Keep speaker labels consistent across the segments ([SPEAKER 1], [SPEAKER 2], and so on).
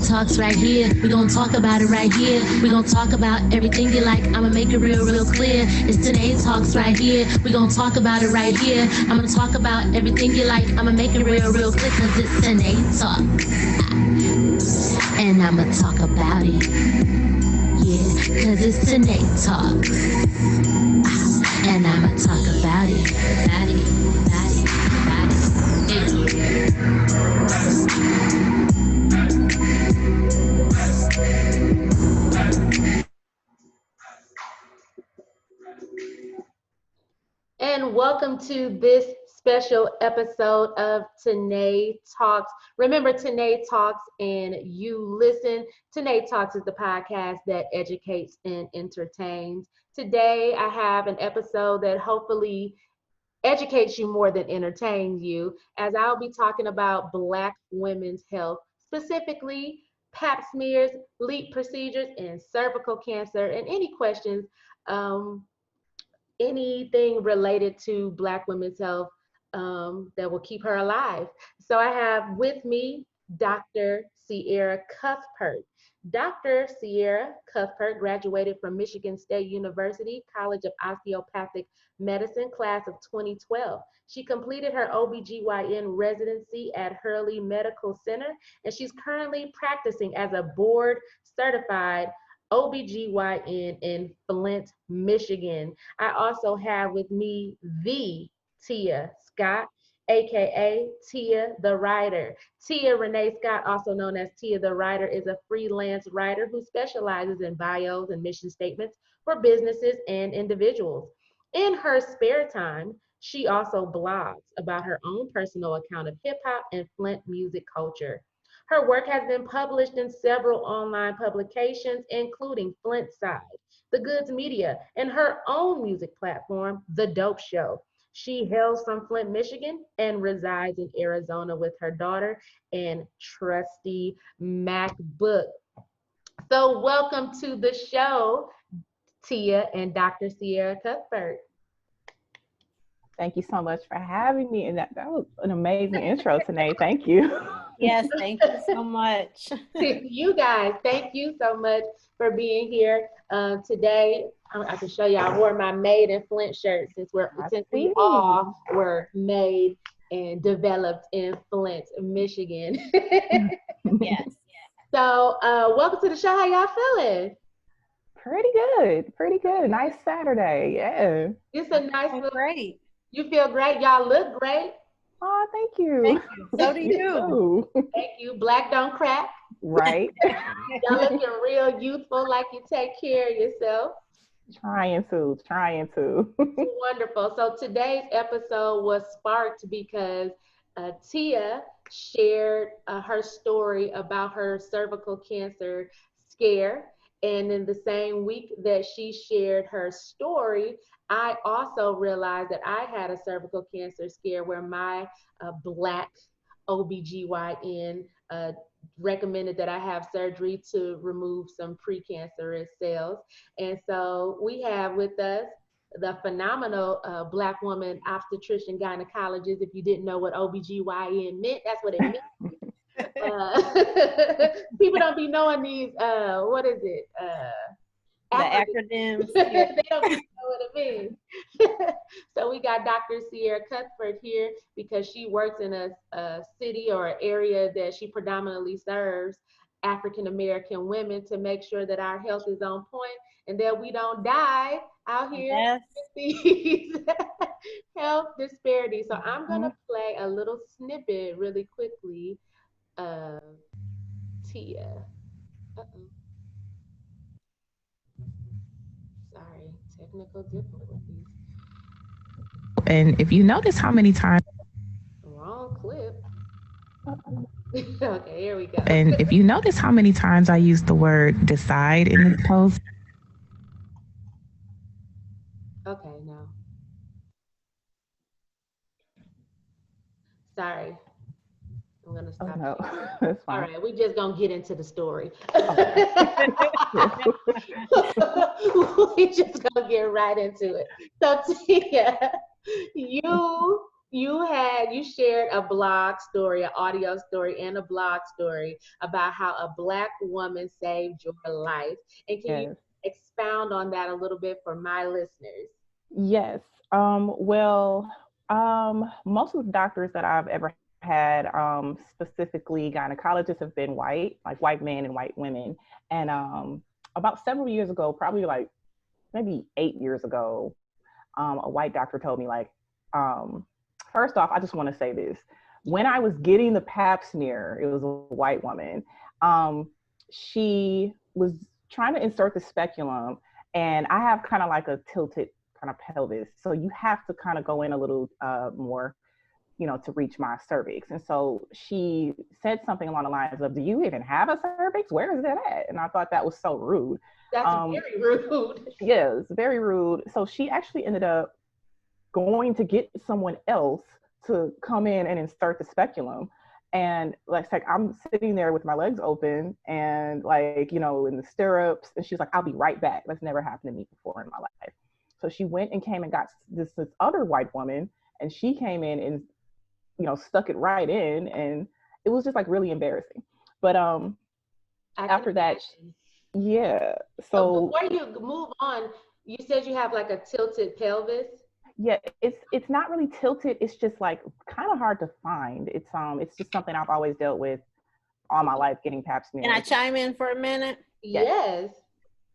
[SPEAKER 1] Talks right here. We gonna talk about it right here. We gonna talk about everything you like. I'ma make it real clear. It's Tynee Talks right here. We gonna talk about it right here. I'm gonna talk about everything you like. I'ma make it real clear, cause it's Tynee Talks. And I'ma talk about it. Yeah, cause it's Tynee Talks. And I'ma talk about it. And welcome to this special episode of Tynee Talks. Remember, Tynee Talks and you listen. Tynee Talks is the podcast that educates and entertains. Today, I have an episode that hopefully educates you more than entertains you, as I'll be talking about Black women's health, specifically Pap smears, Leep procedures, and cervical cancer, and any questions, anything related to Black women's health that will keep her alive. So I have with me Dr. Sierra Cuthbert. Dr. Sierra Cuthbert graduated from Michigan State University College of Osteopathic Medicine, class of 2012. She completed her OBGYN residency at Hurley Medical Center, and she's currently practicing as a board certified OBGYN in Flint, Michigan. I also have with me the Tia Scott, aka Tia the Writer. Tia Renee Scott, also known as Tia the Writer, is a freelance writer who specializes in bios and mission statements for businesses and individuals. In her spare time, she also blogs about her own personal account of hip hop and Flint music culture. Her work has been published in several online publications, including Flint Side, The Goods Media, and her own music platform, The Dope Show. She hails from Flint, Michigan, and resides in Arizona with her daughter and trusty MacBook. So welcome to the show, Tia and Dr. Sierra Cuthbert.
[SPEAKER 2] Thank you so much for having me. And that was an amazing intro today. Thank you.
[SPEAKER 3] Yes, thank you so much.
[SPEAKER 1] You guys, thank you so much for being here today. I can show you, I wore my Made in Flint shirt since we all were made and developed in Flint, Michigan.
[SPEAKER 3] Yes.
[SPEAKER 1] So welcome to the show. How y'all feeling?
[SPEAKER 2] Pretty good. Nice Saturday. Yeah.
[SPEAKER 1] It's a nice look.
[SPEAKER 3] Great.
[SPEAKER 1] You feel great. Y'all look great.
[SPEAKER 2] Oh, thank you.
[SPEAKER 3] Thank you. So do you.
[SPEAKER 1] Thank you. Black don't crack.
[SPEAKER 2] Right.
[SPEAKER 1] Y'all looking real youthful, like you take care of yourself.
[SPEAKER 2] Trying to.
[SPEAKER 1] Wonderful. So today's episode was sparked because Tia shared her story about her cervical cancer scare. And in the same week that she shared her story, I also realized that I had a cervical cancer scare where my Black OBGYN recommended that I have surgery to remove some precancerous cells. And so we have with us the phenomenal Black woman obstetrician gynecologist. If you didn't know what OBGYN meant, that's what it meant. People don't be knowing these, what is it?
[SPEAKER 3] The acronyms.
[SPEAKER 1] They don't know what it means. So we got Dr. Sierra Cuthbert here because she works in a city or an area that she predominantly serves African-American women to make sure that our health is on point and that we don't die out here
[SPEAKER 3] Yes.
[SPEAKER 1] with these health disparities. So I'm going to play a little snippet really quickly of Tia. Sorry, technical difficulties.
[SPEAKER 2] And if you notice how many times.
[SPEAKER 1] Wrong clip. Okay, here we go.
[SPEAKER 2] And if you notice how many times I use the word decide in this post.
[SPEAKER 1] Okay, no. Sorry. I'm gonna stop.
[SPEAKER 2] Oh, no. That's fine.
[SPEAKER 1] All right, we're just gonna get into the story. We just gonna get right into it. So Tia, you you shared a blog story, an audio story, and a blog story about how a Black woman saved your life. And can you
[SPEAKER 2] Yes.
[SPEAKER 1] expound on that a little bit for my listeners?
[SPEAKER 2] Yes. Well, most of the doctors that I've ever had, specifically gynecologists, have been white, like white men and white women. And about several years ago, probably like maybe 8 years ago, a white doctor told me, like, first off, I just want to say this. When I was getting the Pap smear, it was a white woman. She was trying to insert the speculum, and I have kind of like a tilted kind of pelvis. So you have to kind of go in a little more, to reach my cervix. And so she said something along the lines of, "Do you even have a cervix? Where is that at?" And I thought that was so rude.
[SPEAKER 1] That's very rude.
[SPEAKER 2] Yes, very rude. So she actually ended up going to get someone else to come in and insert the speculum. And like I'm sitting there with my legs open and like, in the stirrups. And she's like, "I'll be right back." That's never happened to me before in my life. So she went and came and got this other white woman, and she came in and, stuck it right in. And it was just like really embarrassing. But after that, yeah.
[SPEAKER 1] So before you move on, you said you have like a tilted pelvis.
[SPEAKER 2] Yeah, it's not really tilted. It's just like kind of hard to find. It's just something I've always dealt with all my life, getting Pap smears.
[SPEAKER 3] Can I chime in for a minute?
[SPEAKER 1] Yes.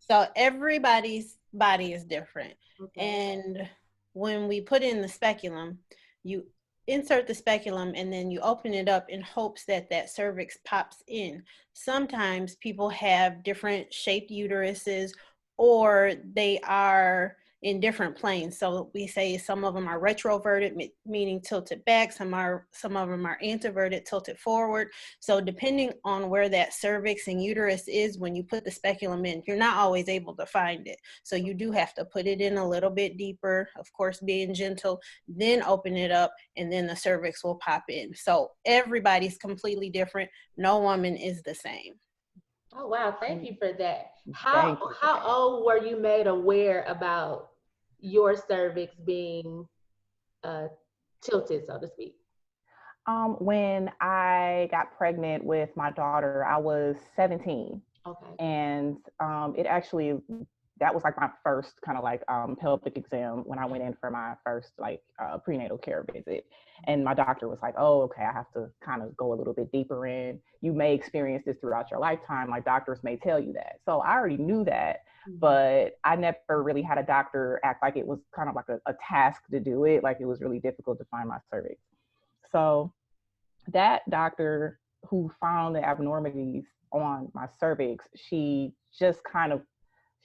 [SPEAKER 3] So everybody's body is different.
[SPEAKER 1] Okay.
[SPEAKER 3] And when we put in the speculum, you insert the speculum and then you open it up in hopes that that cervix pops in. Sometimes people have different shaped uteruses, or they are in different planes. So we say some of them are retroverted, meaning tilted back. Some of them are anteverted, tilted forward. So depending on where that cervix and uterus is when you put the speculum in, you're not always able to find it. So you do have to put it in a little bit deeper, of course, being gentle, then open it up, and then the cervix will pop in. So everybody's completely different. No woman is the same.
[SPEAKER 1] Oh, wow. Thank you for that. How old were you made aware about your cervix being tilted, so to speak?
[SPEAKER 2] When I got pregnant with my daughter, I was 17.
[SPEAKER 1] Okay.
[SPEAKER 2] And that was like my first kind of like pelvic exam when I went in for my first like prenatal care visit. And my doctor was like, "Oh, okay, I have to kind of go a little bit deeper in. You may experience this throughout your lifetime. Like doctors may tell you that." So I already knew that, but I never really had a doctor act like it was kind of like a task to do it. Like it was really difficult to find my cervix. So that doctor who found the abnormalities on my cervix, she was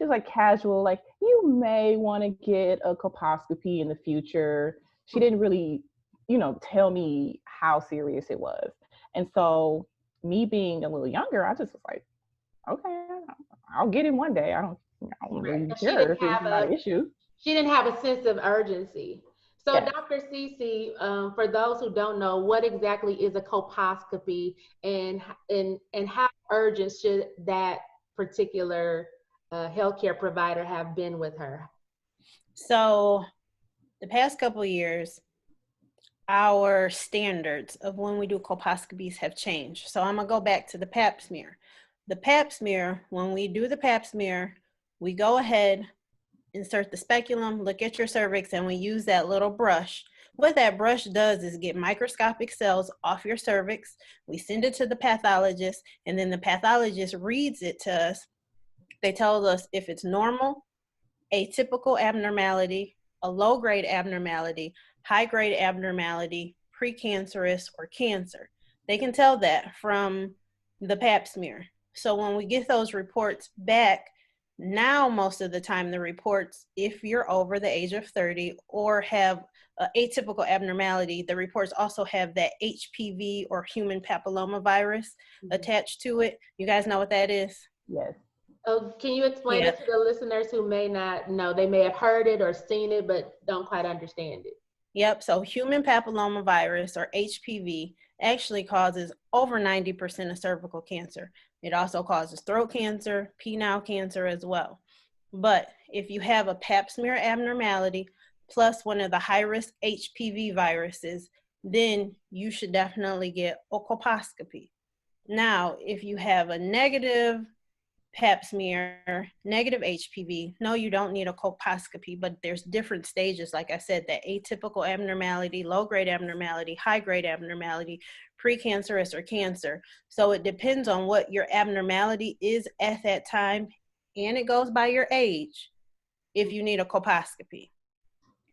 [SPEAKER 2] like casual, like, "You may want to get a colposcopy in the future." She didn't really, tell me how serious it was. And so me being a little younger, I just was like, "Okay, I'll get in one day. I don't really care if it's not an issue."
[SPEAKER 1] She didn't have a sense of urgency. So,
[SPEAKER 2] yes.
[SPEAKER 1] Dr. Cece, for those who don't know, what exactly is a colposcopy, and how urgent should that particular healthcare provider have been with her?
[SPEAKER 3] So the past couple of years, our standards of when we do colposcopies have changed. So I'm gonna go back to the Pap smear. The Pap smear, when we do the Pap smear, we go ahead, insert the speculum, look at your cervix, and we use that little brush. What that brush does is get microscopic cells off your cervix. We send it to the pathologist, and then the pathologist reads it to us. They tell us if it's normal, atypical abnormality, a low-grade abnormality, high-grade abnormality, precancerous, or cancer. They can tell that from the Pap smear. So when we get those reports back, now most of the time the reports, if you're over the age of 30 or have atypical abnormality, the reports also have that HPV or human papilloma virus attached to it. You guys know what that is?
[SPEAKER 2] Yes.
[SPEAKER 1] Oh, can you explain it to the listeners who may not know? They may have heard it or seen it, but don't quite understand it.
[SPEAKER 3] Yep. So human papilloma virus, or HPV, actually causes over 90% of cervical cancer. It also causes throat cancer, penile cancer as well. But if you have a Pap smear abnormality, plus one of the high-risk HPV viruses, then you should definitely get a colposcopy. Now, if you have a negative Pap smear, negative HPV, no, you don't need a colposcopy, but there's different stages. Like I said, that atypical abnormality, low-grade abnormality, high-grade abnormality, precancerous or cancer. So it depends on what your abnormality is at that time, and it goes by your age if you need a colposcopy.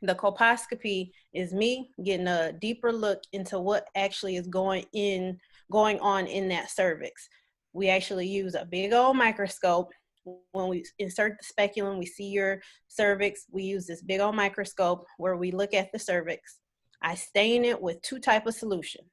[SPEAKER 3] The colposcopy is me getting a deeper look into what actually is going on in that cervix. We actually use a big old microscope. When we insert the speculum, we see your cervix. We use this big old microscope where we look at the cervix. I stain it with two types of solutions.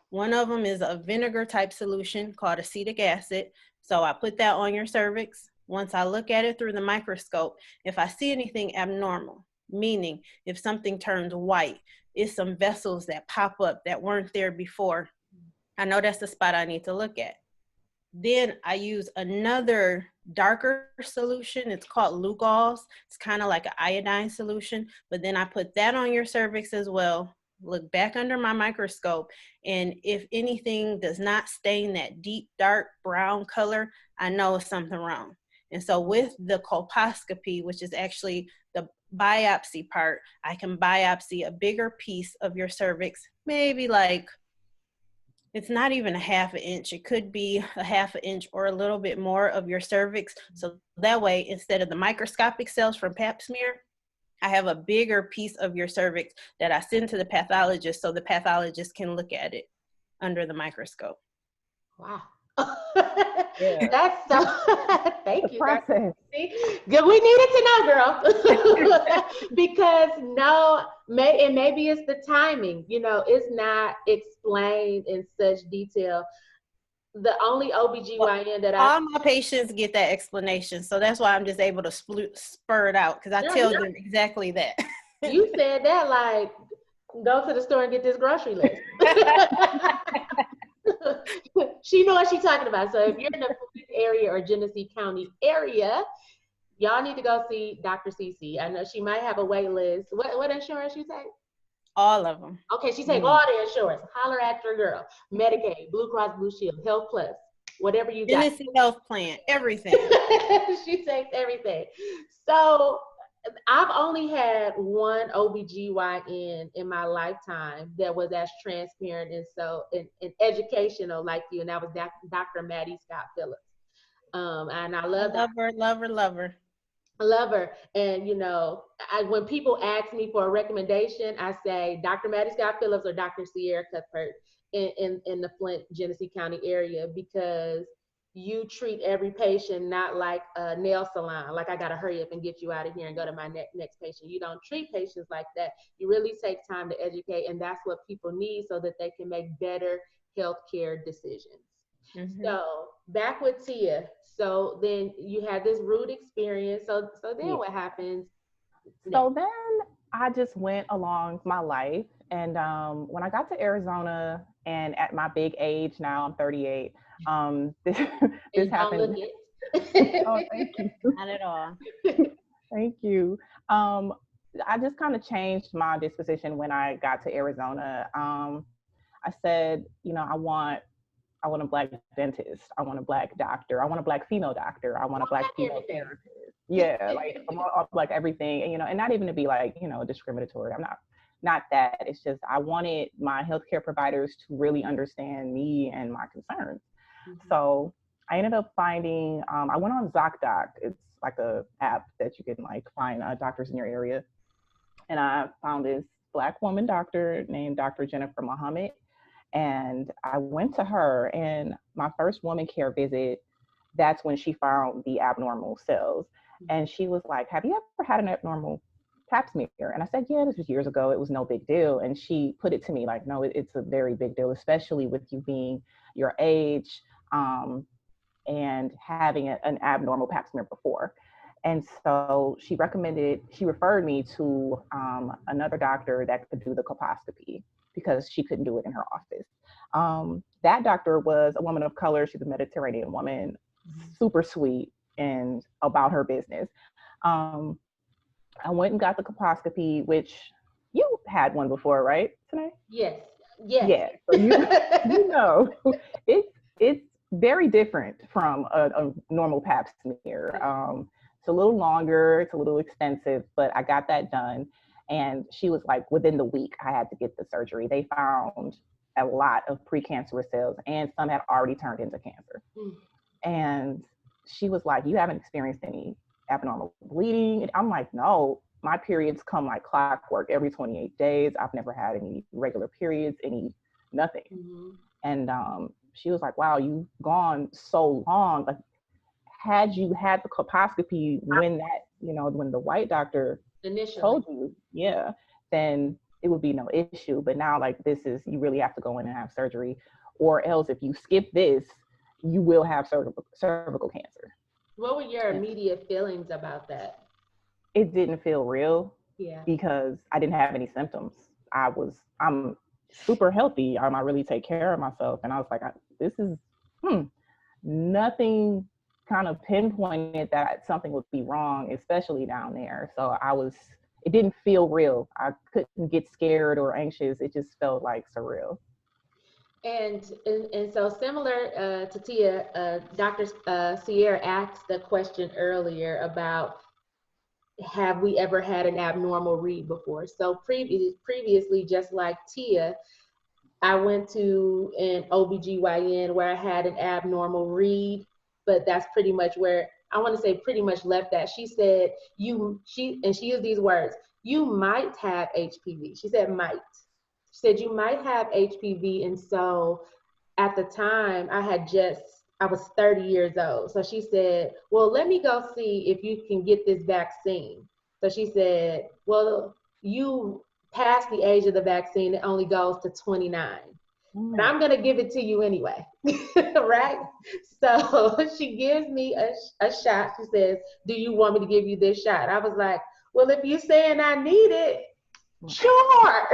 [SPEAKER 3] One of them is a vinegar type solution called acetic acid. So I put that on your cervix. Once I look at it through the microscope, if I see anything abnormal, meaning if something turns white, it's some vessels that pop up that weren't there before, I know that's the spot I need to look at. Then I use another darker solution. It's called Lugols. It's kind of like an iodine solution, but then I put that on your cervix as well. Look back under my microscope, and if anything does not stain that deep dark brown color, I know something wrong. And so with the colposcopy, which is actually the biopsy part, I can biopsy a bigger piece of your cervix, maybe like, it's not even a half an inch. It could be a half an inch or a little bit more of your cervix. So that way, instead of the microscopic cells from Pap smear, I have a bigger piece of your cervix that I send to the pathologist so the pathologist can look at it under the microscope.
[SPEAKER 1] Wow.
[SPEAKER 2] Yeah.
[SPEAKER 1] That's so, thank you.
[SPEAKER 2] Process.
[SPEAKER 1] Good, we needed to know, girl. Because maybe it's the timing, it's not explained in such detail. The only OBGYN that
[SPEAKER 3] all my patients get that explanation. So that's why I'm just able to spur it out, because I tell them exactly that.
[SPEAKER 1] You said that like, go to the store and get this grocery list. She knows what she's talking about. So if you're in the area or Genesee County area, y'all need to go see Dr. CC. I know she might have a wait list. What insurance you take?
[SPEAKER 3] All of them.
[SPEAKER 1] Okay, she take all the insurance. Holler at your girl. Medicaid, Blue Cross Blue Shield, Health Plus, whatever you got.
[SPEAKER 3] Genesee Health Plan, everything.
[SPEAKER 1] She takes everything. So I've only had one OBGYN in my lifetime that was as transparent and so and educational like you, and that was Dr. Maddie Scott Phillips. And I love
[SPEAKER 3] her.
[SPEAKER 1] I love her. And when people ask me for a recommendation, I say Dr. Maddie Scott Phillips or Dr. Sierra Cuthbert in the Flint, Genesee County area, because you treat every patient not like a nail salon, like I got to hurry up and get you out of here and go to my next patient. You don't treat patients like that. You really take time to educate, and that's what people need so that they can make better healthcare decisions. Mm-hmm. So back with Tia. So then you had this rude experience. So then what happens?
[SPEAKER 2] So then I just went along my life. And when I got to Arizona, and at my big age now, I'm 38, this happened. Oh, thank you.
[SPEAKER 3] Not at all.
[SPEAKER 2] Thank you. I just kind of changed my disposition when I got to Arizona. I said, I want a Black dentist. I want a Black doctor. I want a Black female doctor. I want a Black female therapist. Yeah, like I'm all, like everything, and not even to be like, discriminatory. I'm not that. It's just I wanted my healthcare providers to really understand me and my concerns. Mm-hmm. So I ended up finding, I went on ZocDoc. It's like a app that you can like find doctors in your area. And I found this Black woman doctor named Dr. Jennifer Muhammad. And I went to her, and my first woman care visit, that's when she found the abnormal cells. And she was like, have you ever had an abnormal Pap smear? And I said, yeah, this was years ago. It was no big deal. And she put it to me like, no, it's a very big deal, especially with you being your age and having an abnormal Pap smear before. And so she referred me to another doctor that could do the colposcopy, because she couldn't do it in her office. That doctor was a woman of color. She's a Mediterranean woman, super sweet and about her business. I went and got the colposcopy, which you had one before, right, Tynee?
[SPEAKER 1] Yes. Yes.
[SPEAKER 2] Yeah. So you know, it's very different from a normal Pap smear. It's a little longer, it's a little extensive, but I got that done. And she was like, within the week, I had to get the surgery. They found a lot of precancerous cells, and some had already turned into cancer.
[SPEAKER 1] Mm.
[SPEAKER 2] And she was like, you haven't experienced any abnormal bleeding? And I'm like, no, my periods come like clockwork every 28 days. I've never had any regular periods, nothing.
[SPEAKER 1] Mm-hmm.
[SPEAKER 2] And she was like, wow, you've gone so long. Like, had you had the colposcopy when when the white doctor
[SPEAKER 1] Initially
[SPEAKER 2] told you, yeah, then it would be no issue. But now, like, you really have to go in and have surgery, or else if you skip this, you will have cervical cancer.
[SPEAKER 1] What were your immediate feelings about that?
[SPEAKER 2] It didn't feel real.
[SPEAKER 1] Yeah.
[SPEAKER 2] Because I didn't have any symptoms. I'm super healthy. I really take care of myself. And I was like, this is nothing kind of pinpointed that something would be wrong, especially down there. So it didn't feel real. I couldn't get scared or anxious. It just felt like surreal.
[SPEAKER 1] And so similar to Tia, Dr. Sierra asked the question earlier about, have we ever had an abnormal read before? So previously, just like Tia, I went to an OBGYN where I had an abnormal read, but that's pretty much where I want to say pretty much left that. She said, she used these words, you might have HPV. She said might. She said you might have HPV. And so at the time I was 30 years old. So she said, well, let me go see if you can get this vaccine. So she said, well, you past the age of the vaccine, it only goes to 29. But I'm going to give it to you anyway. Right? So she gives me a shot. She says, do you want me to give you this shot? I was like, well, if you're saying I need it, sure.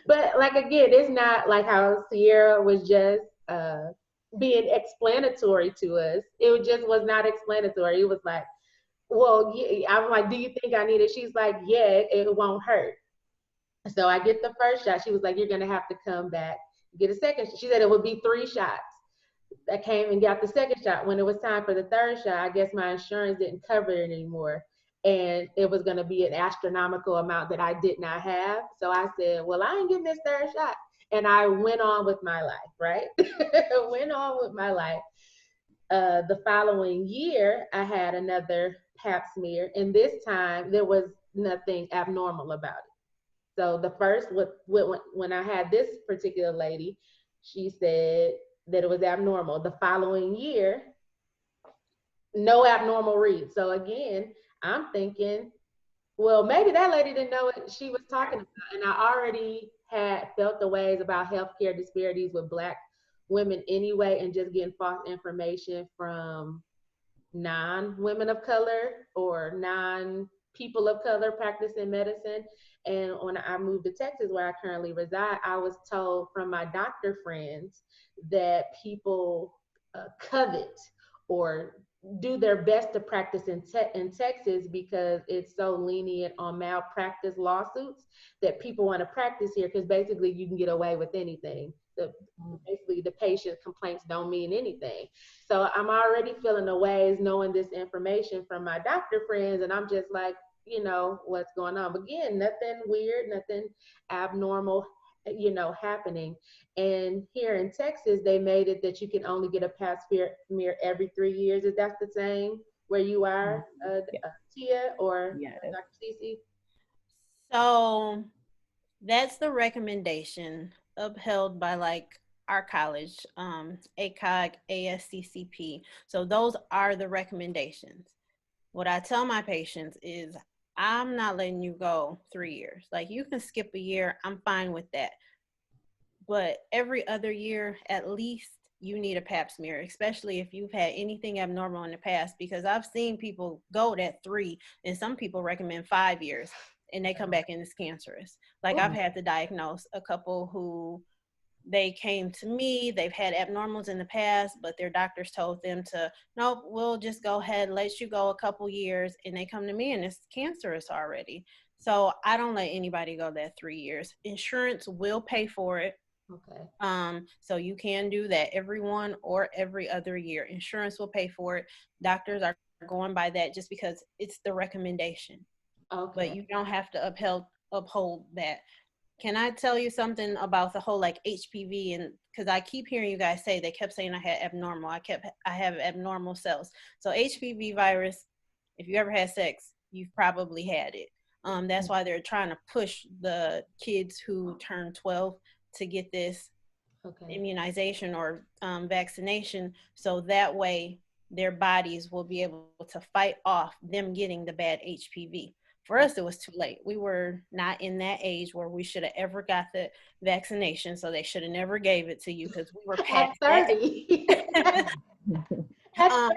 [SPEAKER 1] But like, again, it's not like how Sierra was just being explanatory to us. It just was not explanatory. It was like, well, yeah. I'm like, do you think I need it? She's like, yeah, it won't hurt. So I get the first shot. She was like, you're going to have to come back, get a second. She said it would be 3 shots. I came and got the second shot. When it was time for the third shot, I guess my insurance didn't cover it anymore. And it was going to be an astronomical amount that I did not have. So I said, well, I ain't getting this third shot. And I went on with my life, right? Went on with my life. The following year, I had another Pap smear. And this time, there was nothing abnormal about it. So the first, when I had this particular lady, she said that it was abnormal. The following year, no abnormal read. So again, I'm thinking, well, maybe that lady didn't know what she was talking about. And I already had felt the ways about healthcare disparities with Black women anyway, and just getting false information from non-women of color or non-people of color practicing medicine. And when I moved to Texas, where I currently reside, I was told from my doctor friends that people covet or do their best to practice in Texas because it's so lenient on malpractice lawsuits that people want to practice here because basically you can get away with anything. Basically the patient complaints don't mean anything. So I'm already feeling the ways knowing this information from my doctor friends, and I'm just like, what's going on. But again, nothing weird, nothing abnormal, happening. And here in Texas, they made it that you can only get a Pap smear every 3 years. Is that the same where you are, Tia or Dr. Cece?
[SPEAKER 3] So that's the recommendation upheld by like our college, ACOG, ASCCP. So those are the recommendations. What I tell my patients is, I'm not letting you go 3 years. Like, you can skip a year, I'm fine with that. But every other year, at least, you need a Pap smear, especially if you've had anything abnormal in the past, because I've seen people go that 3, and some people recommend 5 years, and they come back and it's cancerous. Like, I've had to diagnose a couple who they came to me, they've had abnormals in the past, but their doctors told them to, nope, we'll just go ahead, let you go a couple years. And they come to me and it's cancerous already. So I don't let anybody go that 3 years. Insurance will pay for it.
[SPEAKER 1] Okay.
[SPEAKER 3] So you can do that every 1 or every other year. Insurance will pay for it. Doctors are going by that just because it's the recommendation.
[SPEAKER 1] Okay.
[SPEAKER 3] But you don't have to uphold that. Can I tell you something about the whole like HPV? And because I keep hearing you guys say, they kept saying I had abnormal. I have abnormal cells. So HPV virus, if you ever had sex, you've probably had it. That's why they're trying to push the kids who turn 12 to get this immunization or vaccination, so that way their bodies will be able to fight off them getting the bad HPV. For us, it was too late. We were not in that age where we should have ever got the vaccination, so they should have never gave it to you because we were past
[SPEAKER 1] at 30.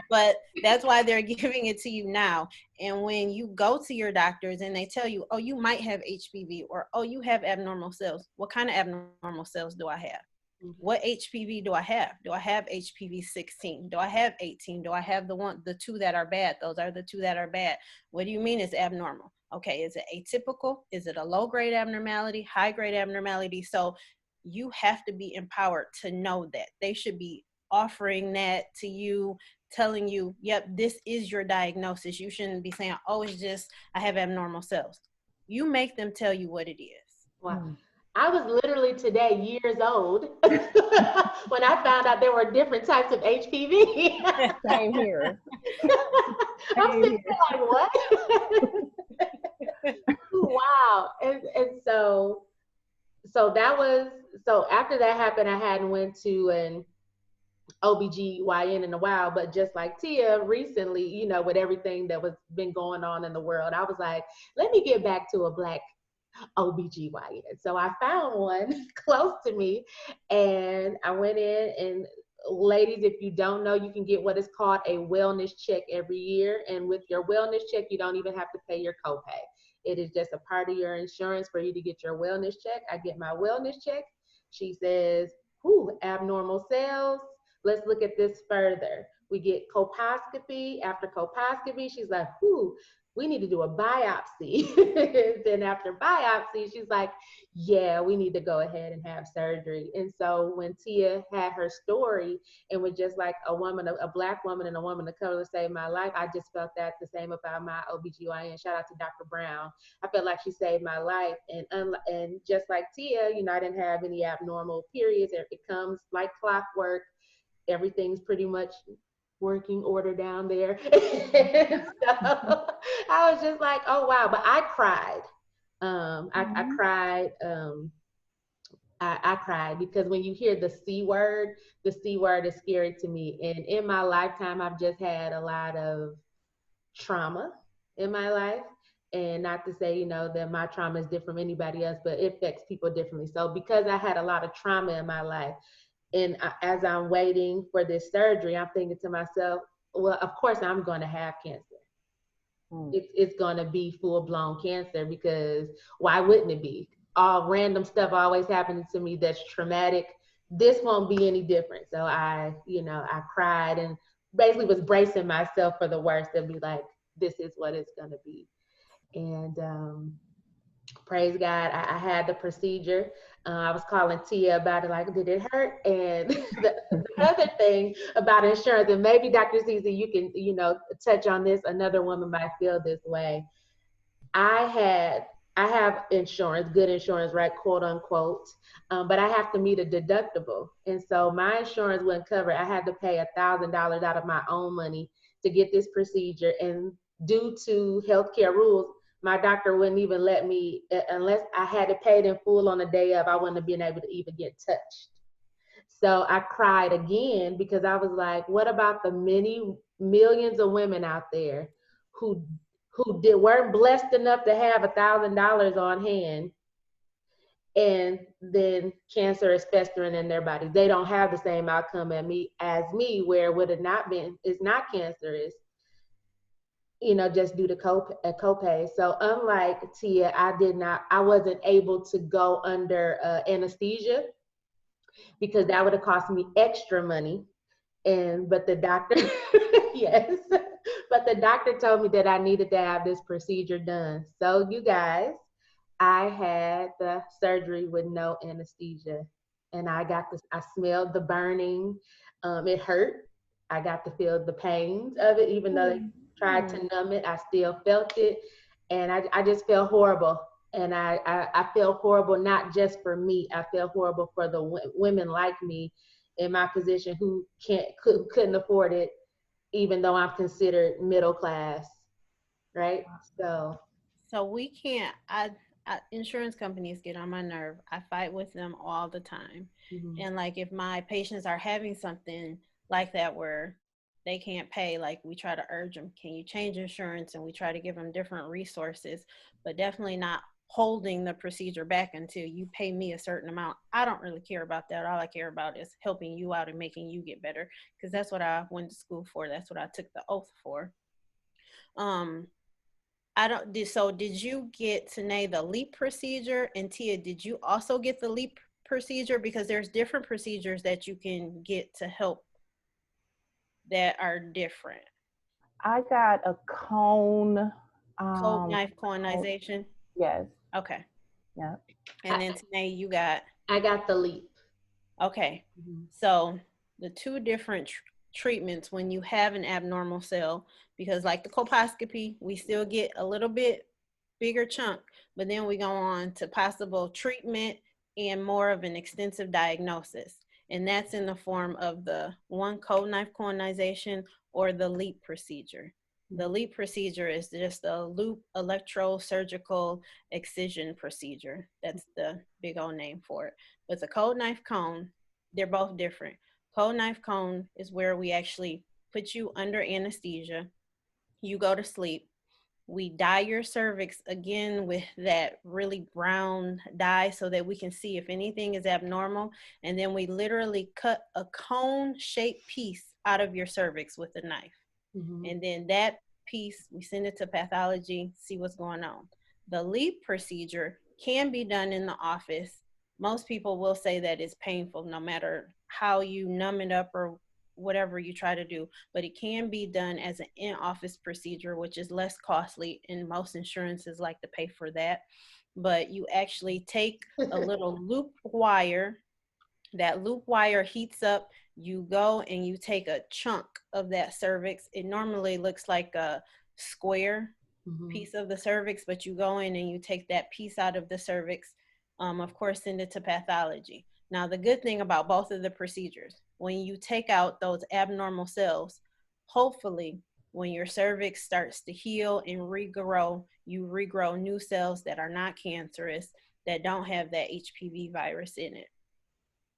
[SPEAKER 3] But that's why they're giving it to you now. And when you go to your doctors and they tell you, oh, you might have HPV, or oh, you have abnormal cells. What kind of abnormal cells do I have? What HPV do I have? Do I have HPV 16? Do I have 18? Do I have the 2 that are bad? Those are the 2 that are bad. What do you mean it's abnormal? Okay, is it atypical? Is it a low grade abnormality, high grade abnormality? So you have to be empowered to know that. They should be offering that to you, telling you, yep, this is your diagnosis. You shouldn't be saying, oh, it's just I have abnormal cells. You make them tell you what it is.
[SPEAKER 1] Wow. I was literally today years old when I found out there were different types of HPV.
[SPEAKER 2] Same here.
[SPEAKER 1] I'm sitting there like, what? Wow. And so that was, so after that happened, I hadn't went to an OBGYN in a while, but just like Tia recently, you know, with everything that was been going on in the world, I was like, let me get back to a Black OBGYN. So I found one close to me and I went in, and ladies, if you don't know, you can get what is called a wellness check every year. And with your wellness check, you don't even have to pay your copay. It is just a part of your insurance for you to get your wellness check. I get my wellness check. She says, abnormal cells. Let's look at this further. We get colposcopy. After colposcopy, she's like, we need to do a biopsy. Then after biopsy, she's like, yeah, we need to go ahead and have surgery. And so when Tia had her story and was just like a Black woman and a woman of color saved my life, I just felt that the same about my OBGYN. Shout out to Dr. Brown. I felt like she saved my life. And just like Tia, you know, I didn't have any abnormal periods. It comes like clockwork. Everything's pretty much working order down there. So I was just like, oh wow. But I cried. I cried. I cried because when you hear the C word is scary to me. And in my lifetime, I've just had a lot of trauma in my life. And not to say, you know, that my trauma is different from anybody else, but it affects people differently. So because I had a lot of trauma in my life, and as I'm waiting for this surgery, I'm thinking to myself, well, of course I'm going to have cancer. It's going to be full-blown cancer, because why wouldn't it be? All random stuff always happens to me that's traumatic. This won't be any different. So I cried and basically was bracing myself for the worst and be like, this is what it's going to be. And praise God, I had the procedure. I was calling Tia about it, like, did it hurt? And the other thing about insurance, and maybe Dr. Cece, you can, you know, touch on this. Another woman might feel this way. I have insurance, good insurance, right, quote unquote, but I have to meet a deductible. And so my insurance wouldn't cover it. I had to pay $1,000 out of my own money to get this procedure. And due to healthcare rules, my doctor wouldn't even let me, unless I had to pay it in full on the day of, I wouldn't have been able to even get touched. So I cried again, because I was like, what about the many millions of women out there who weren't blessed enough to have $1,000 on hand, and then cancer is festering in their bodies? They don't have the same outcome as me, where it would have not been, it's not cancerous, you know, just due to copay. So unlike Tia, I wasn't able to go under anesthesia. because that would have cost me extra money. But the doctor, yes, but the doctor told me that I needed to have this procedure done. So you guys, I had the surgery with no anesthesia, and I smelled the burning. It hurt. I got to feel the pains of it, even though they tried to numb it, I still felt it. And I just felt horrible. And I felt horrible, not just for me, I felt horrible for the women like me in my position who couldn't afford it, even though I'm considered middle class, right? So
[SPEAKER 3] we can't. Insurance companies get on my nerve. I fight with them all the time. And like if my patients are having something like that where they can't pay, like we try to urge them, can you change insurance? And we try to give them different resources, but definitely not holding the procedure back until you pay me a certain amount. I don't really care about that. All I care about is helping you out and making you get better, because that's what I went to school for. That's what I took the oath for. So did you get, Tynee, the Leep procedure? And Tia, did you also get the Leep procedure? Because there's different procedures that you can get to help that are different.
[SPEAKER 2] I got a cone.
[SPEAKER 3] Cold knife colonization?
[SPEAKER 2] Yes.
[SPEAKER 3] Okay.
[SPEAKER 2] Yeah.
[SPEAKER 3] And then Tynee, you got?
[SPEAKER 1] I got the Leep.
[SPEAKER 3] Okay. So the two different treatments when you have an abnormal cell, because like the colposcopy, we still get a little bit bigger chunk, but then we go on to possible treatment and more of an extensive diagnosis. And that's in the form of the cold knife colonization or the Leep procedure. The Leep procedure is just a loop electrosurgical excision procedure. That's the big old name for it. But the cold knife cone, they're both different. Cold knife cone is where we actually put you under anesthesia. You go to sleep. We dye your cervix again with that really brown dye so that we can see if anything is abnormal. And then we literally cut a cone-shaped piece out of your cervix with a knife. And then that piece, we send it to pathology, see what's going on. The Leep procedure can be done in the office. Most people will say that it's painful no matter how you numb it up or whatever you try to do, but it can be done as an in-office procedure, which is less costly, and most insurances like to pay for that. But you actually take a little loop wire, that loop wire heats up, you go and you take a chunk of that cervix. It normally looks like a square piece of the cervix, but you go in and you take that piece out of the cervix, of course, send it to pathology. Now, the good thing about both of the procedures, when you take out those abnormal cells, hopefully when your cervix starts to heal and regrow, you regrow new cells that are not cancerous, that don't have that HPV virus in it.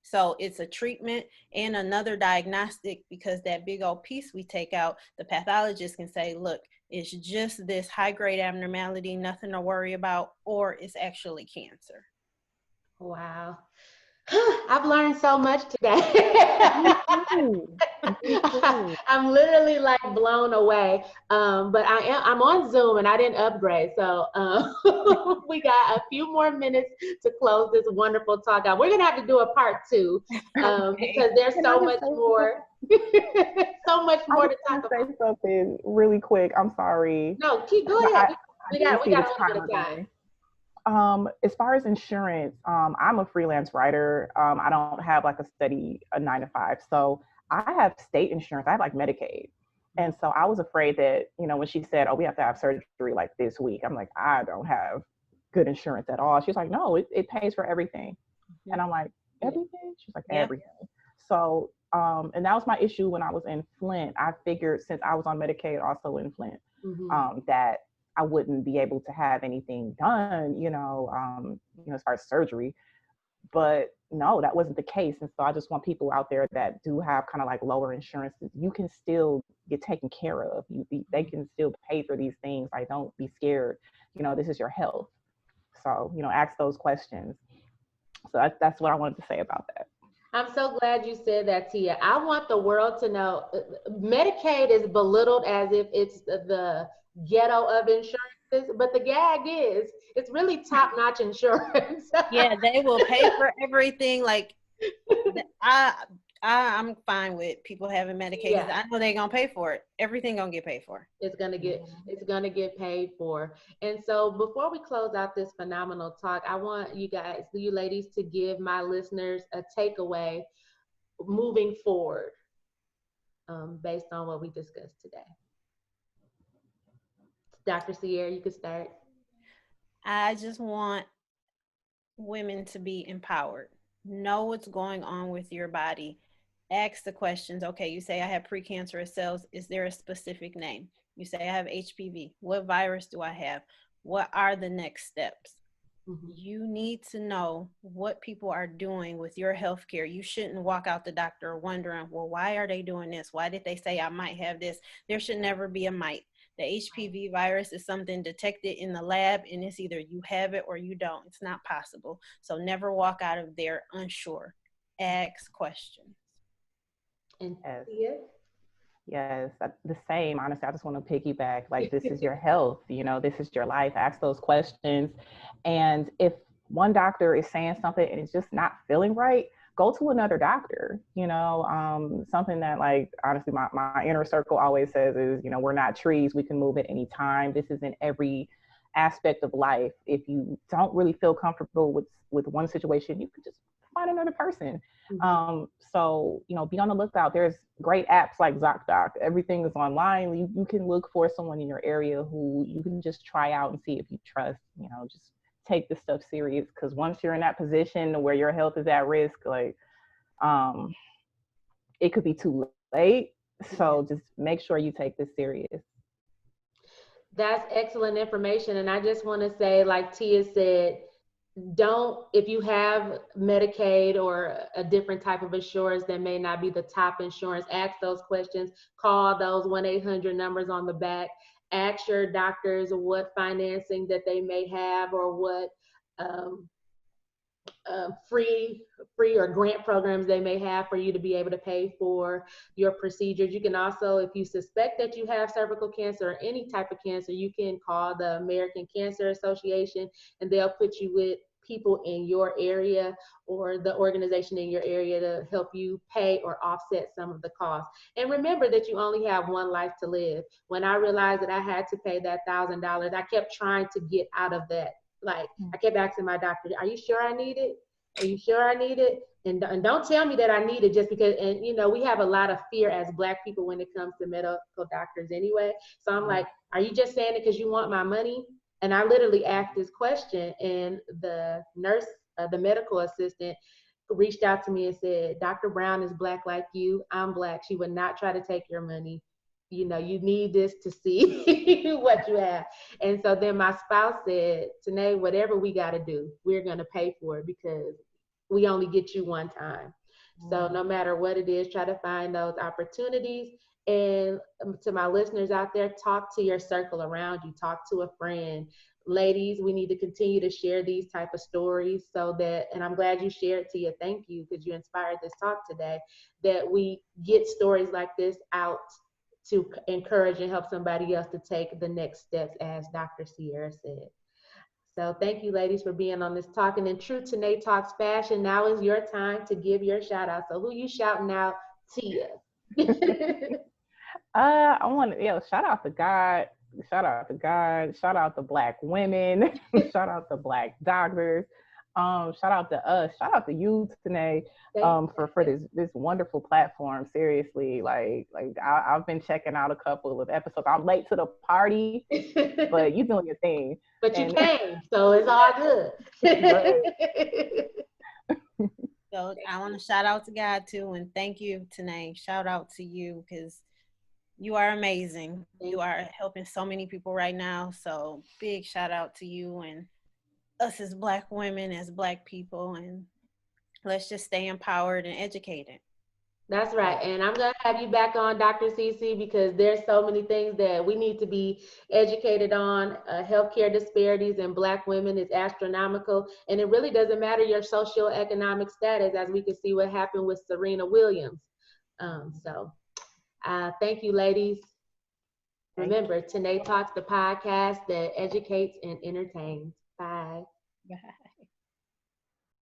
[SPEAKER 3] So it's a treatment and another diagnostic, because that big old piece we take out, the pathologist can say, look, it's just this high-grade abnormality, nothing to worry about, or it's actually cancer.
[SPEAKER 1] Wow. I've learned so much today. I'm literally like blown away. But I'm on Zoom and I didn't upgrade. So we got a few more minutes to close this wonderful talk out. We're gonna have to do a part 2 because there's so much more. So much more to talk about.
[SPEAKER 2] Say something really quick. I'm sorry.
[SPEAKER 1] No, go ahead. We got a little bit of time.
[SPEAKER 2] As far as insurance, I'm a freelance writer. I don't have like a 9 to 5. So I have state insurance. I have like Medicaid. And so I was afraid that, when she said, oh, we have to have surgery like this week, I'm like, I don't have good insurance at all. She's like, no, it pays for everything. And I'm like, everything? She's like, everything. So, and that was my issue when I was in Flint. I figured since I was on Medicaid also in Flint, that I wouldn't be able to have anything done, as far as surgery. But no, that wasn't the case. And so I just want people out there that do have kind of like lower insurances, you can still get taken care of. They can still pay for these things. Like, don't be scared. This is your health. So, ask those questions. So that's what I wanted to say about that.
[SPEAKER 1] I'm so glad you said that, Tia. I want the world to know Medicaid is belittled as if it's the ghetto of insurances, but the gag is it's really top-notch insurance.
[SPEAKER 3] Yeah, they will pay for everything. Like I'm fine with people having medications.
[SPEAKER 1] Yeah.
[SPEAKER 3] I know they're gonna pay for it. Everything gonna get paid for.
[SPEAKER 1] It's gonna get paid for. And so before we close out this phenomenal talk, I want you ladies, to give my listeners a takeaway moving forward, based on what we discussed today. Dr. Sierra, you can start.
[SPEAKER 3] I just want women to be empowered. Know what's going on with your body. Ask the questions. Okay, you say I have precancerous cells. Is there a specific name? You say I have HPV. What virus do I have? What are the next steps? Mm-hmm. You need to know what people are doing with your health care. You shouldn't walk out the doctor wondering, well, why are they doing this? Why did they say I might have this? There should never be a might. The HPV virus is something detected in the lab, and it's either you have it or you don't. It's not possible. So never walk out of there unsure. Ask questions.
[SPEAKER 1] And
[SPEAKER 2] yes, the same. Honestly, I just want to piggyback. Like, this is your health, this is your life. Ask those questions. And if one doctor is saying something and it's just not feeling right, go to another doctor. Something that, like, honestly, my inner circle always says is, we're not trees. We can move at any time. This is in every aspect of life. If you don't really feel comfortable with one situation, you could just find another person. Mm-hmm. So, be on the lookout. There's great apps like ZocDoc. Everything is online. You can look for someone in your area who you can just try out and see if you trust. Just take this stuff serious, because once you're in that position where your health is at risk, like, it could be too late. So just make sure you take this serious.
[SPEAKER 1] That's excellent information. And I just want to say, like Tia said, if you have Medicaid or a different type of insurance that may not be the top insurance, ask those questions. Call those 1-800 numbers on the back. Ask your doctors what financing that they may have, or what free or grant programs they may have for you to be able to pay for your procedures. You can also, if you suspect that you have cervical cancer or any type of cancer, you can call the American Cancer Association, and they'll put you with people in your area or the organization in your area to help you pay or offset some of the costs. And remember that you only have one life to live. When I realized that I had to pay that $1,000, I kept trying to get out of that. Like, I kept asking my doctor, are you sure I need it? Are you sure I need it? And don't tell me that I need it just because, and we have a lot of fear as Black people when it comes to medical doctors anyway. So I'm like, are you just saying it because you want my money? And I literally asked this question, and the nurse, the medical assistant, reached out to me and said, Dr. Brown is Black like you. I'm Black. She would not try to take your money. You need this to see what you have. And so then my spouse said, Tynee, whatever we got to do, we're going to pay for it, because we only get you one time. So no matter what it is, try to find those opportunities. And to my listeners out there, talk to your circle around you, talk to a friend. Ladies, we need to continue to share these type of stories, so that, and I'm glad you shared, Tia, thank you, because you inspired this talk today, that we get stories like this out to encourage and help somebody else to take the next steps, as Dr. Sierra said. So thank you, ladies, for being on this talk. And in true Tynee Talks fashion, now is your time to give your shout out. So who you shouting out, Tia?
[SPEAKER 2] I want to, shout out to God. Shout out to God. Shout out to Black women. Shout out to Black doctors. Shout out to us. Shout out to you, Tynee, for this wonderful platform. Seriously, like I've been checking out a couple of episodes. I'm late to the party, but you doing your thing.
[SPEAKER 1] But you came, so it's all good.
[SPEAKER 3] So I want to shout out to God too, and thank you, Tynee. Shout out to you, because you are amazing. You are helping so many people right now. So big shout out to you and us as Black women, as Black people, and let's just stay empowered and educated.
[SPEAKER 1] That's right. And I'm going to have you back on, Dr. CC, because there's so many things that we need to be educated on. Healthcare disparities in Black women is astronomical. And it really doesn't matter your socioeconomic status, as we can see what happened with Serena Williams. Thank you, ladies. Remember, Tynee Talks, the podcast that educates and entertains. Bye.
[SPEAKER 3] Bye.